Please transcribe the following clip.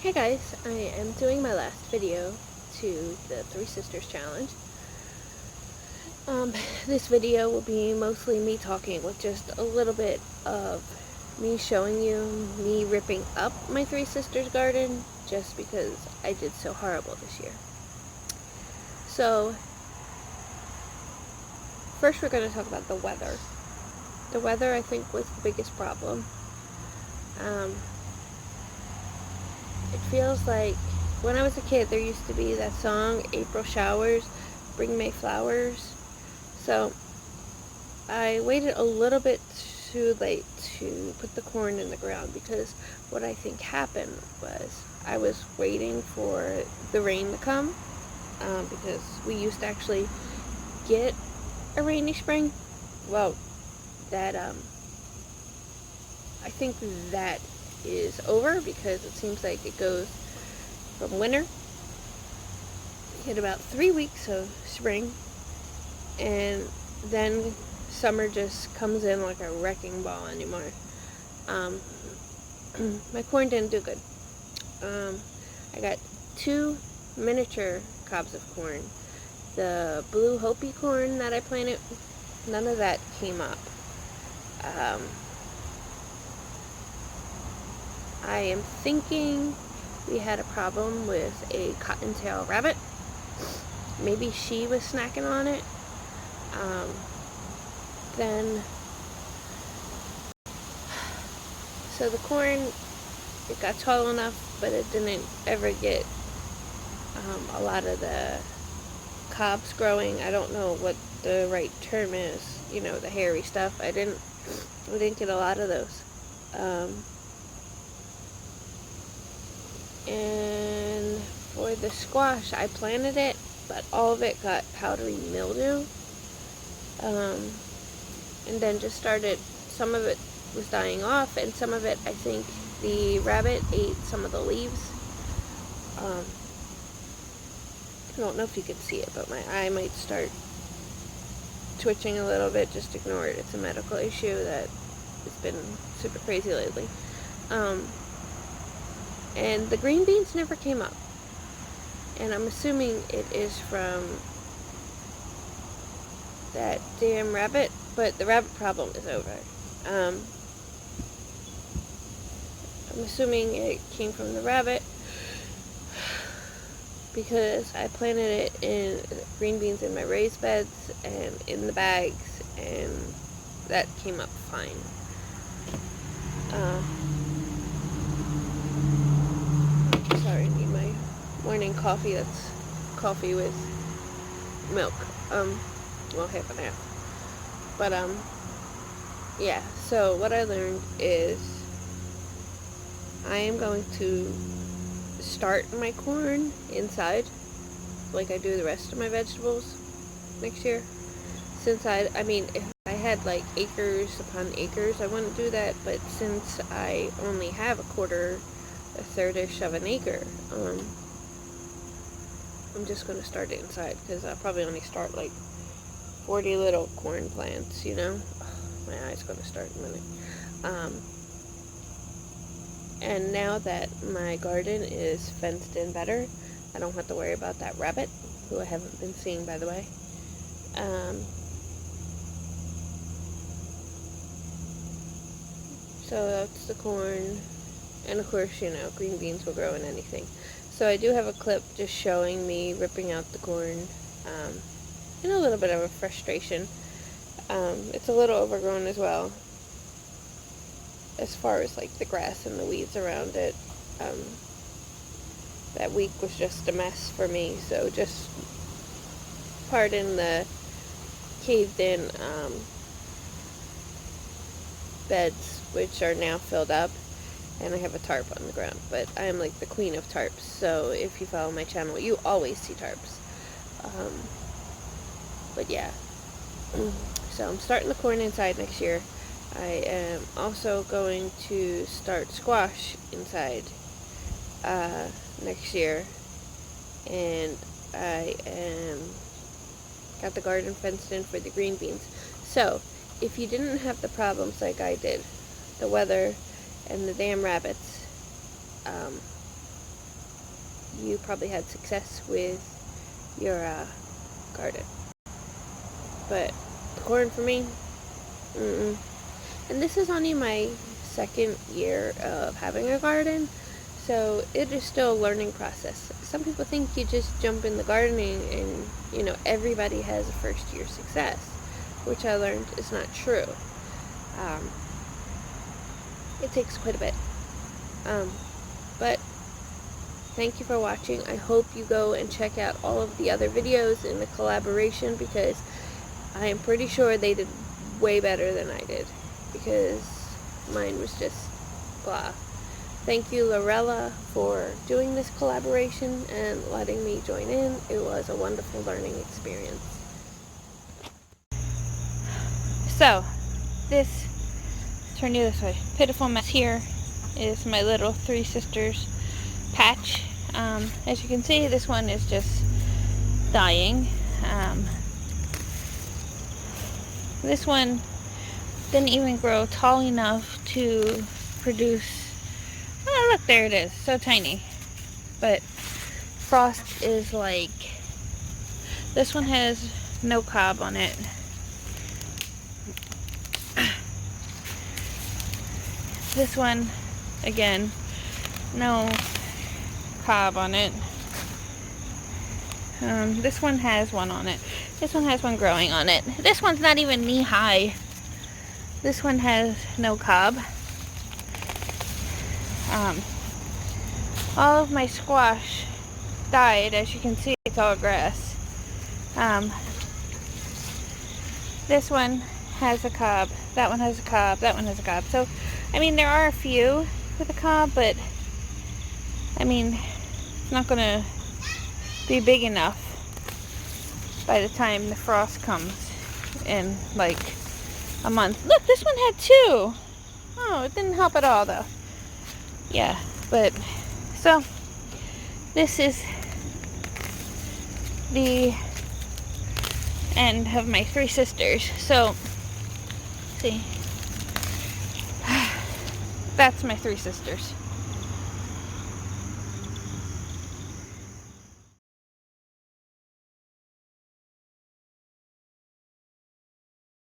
Hey guys, I am doing my last video to the Three Sisters Challenge. This video will be mostly me talking with just a little bit of me showing you me ripping up my Three Sisters garden just because I did so horrible this year. So, first we're going to talk about the weather. The weather, I think, was the biggest problem. It feels like when I was a kid there used to be that song, April Showers, Bring May Flowers. So I waited a little bit too late to put the corn in the ground because what I think happened was I was waiting for the rain to come because we used to actually get a rainy spring. Well, that I think that is over because it seems like it goes from winter, hit about 3 weeks of spring, and then summer just comes in like a wrecking ball anymore. My corn didn't do good. I got 2 miniature cobs of corn. The blue Hopi corn that I planted, none of that came up. I am thinking we had a problem with a cottontail rabbit. Maybe she was snacking on it. So the corn, it got tall enough, but it didn't ever get a lot of the cobs growing. I don't know what the right term is, you know, the hairy stuff. I didn't get a lot of those. And for the squash, I planted it, but all of it got powdery mildew. And then just started, some of it was dying off, and some of it, I think, the rabbit ate some of the leaves. I don't know if you can see it, but my eye might start twitching a little bit. Just ignore it. It's a medical issue that has been super crazy lately. And the green beans never came up. And I'm assuming it is from that damn rabbit, but the rabbit problem is over. I'm assuming it came from the rabbit because I planted it in green beans in my raised beds and in the bags, and that came up fine. Sorry, I need my morning coffee. That's coffee with milk. Well, half and half. But, yeah, so what I learned is I am going to start my corn inside like I do the rest of my vegetables next year. Since I mean, if I had like acres upon acres, I wouldn't do that, but since I only have a third-ish of an acre, I'm just going to start it inside because I'll probably only start like 40 little corn plants, you know? My eye's going to start in a minute. And now that my garden is fenced in better, I don't have to worry about that rabbit, who I haven't been seeing, by the way. So that's the corn. And of course, you know, green beans will grow in anything. So I do have a clip just showing me ripping out the corn, and a little bit of a frustration. It's a little overgrown as well, as far as like the grass and the weeds around it. That week was just a mess for me, so just pardon the caved in beds, which are now filled up, and I have a tarp on the ground, but I am like the queen of tarps, so if you follow my channel you always see tarps. But yeah, so I'm starting the corn inside next year. I am also going to start squash inside next year, and I got the garden fenced in for the green beans. So if you didn't have the problems like I did, the weather and the damn rabbits, you probably had success with your garden. But corn for me, and this is only my second year of having a garden, so it is still a learning process. Some people think you just jump in the gardening and, you know, everybody has a first year success, which I learned is not true. It takes quite a bit. But thank you for watching. I hope you go and check out all of the other videos in the collaboration, because I am pretty sure they did way better than I did, because mine was just blah. Thank you, Lorella, for doing this collaboration and letting me join in. It was a wonderful learning experience. So, turn you this way. Pitiful mess here is my little Three Sisters patch. As you can see, this one is just dying. This one didn't even grow tall enough to produce. Oh, look, there it is. So tiny. But frost is like, this one has no cob on it. This one, again, no cob on it. This one has one on it. This one has one growing on it. This one's not even knee high. This one has no cob. All of my squash died. As you can see, it's all grass. This one has a cob. That one has a cob. That one has a cob. So, I mean, there are a few with a cob, but I mean, it's not going to be big enough by the time the frost comes in like a month. Look, this one had two. Oh, it didn't help at all though. Yeah, but so this is the end of my Three Sisters. So, see, that's my Three Sisters.